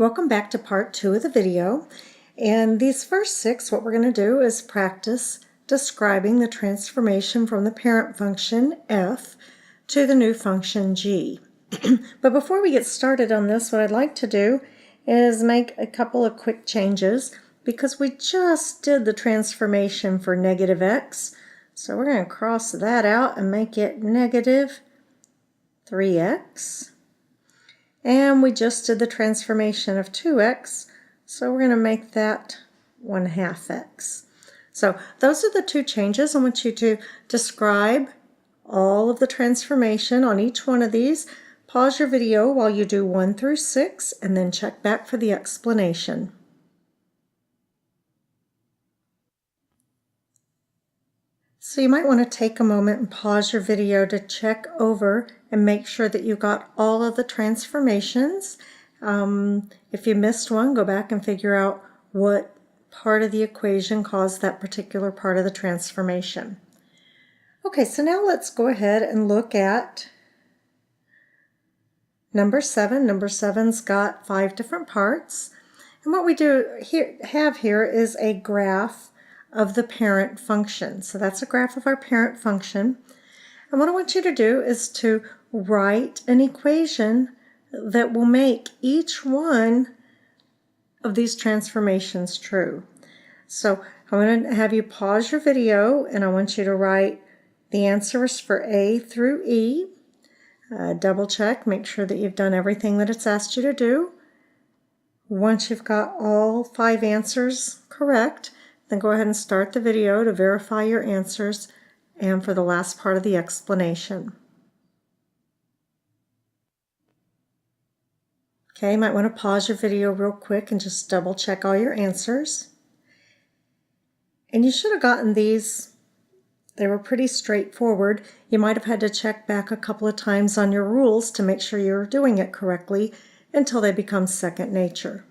Welcome back to part 2 of the video. And these first 6, what we're going to do is practice describing the transformation from the parent function f to the new function g. But before we get started on this, what I'd like to do is make a couple of quick changes because we just did the transformation for negative x. So we're going to cross that out and make it negative 3x. And we just did the transformation of 2x, so we're going to make that 1/2 x. So those are the two changes. I want you to describe all of the transformation on each one of these. Pause your video while you do 1 through 6, and then check back for the explanation. So you might want to take a moment and pause your video to check over and make sure that you got all of the transformations. If you missed one, go back and figure out what part of the equation caused that particular part of the transformation. Okay, so now let's go ahead and look at number 7. Number 7's got 5 different parts. And what we have here is a graph of the parent function. So that's a graph of our parent function. And what I want you to do is to write an equation that will make each one of these transformations true. So I'm going to have you pause your video, and I want you to write the answers for A through E. Double check, make sure that you've done everything that it's asked you to do. Once you've got all 5 answers correct, then go ahead and start the video to verify your answers and for the last part of the explanation. Okay, you might want to pause your video real quick and just double check all your answers. And you should have gotten these. They were pretty straightforward. You might have had to check back a couple of times on your rules to make sure you're doing it correctly until they become second nature.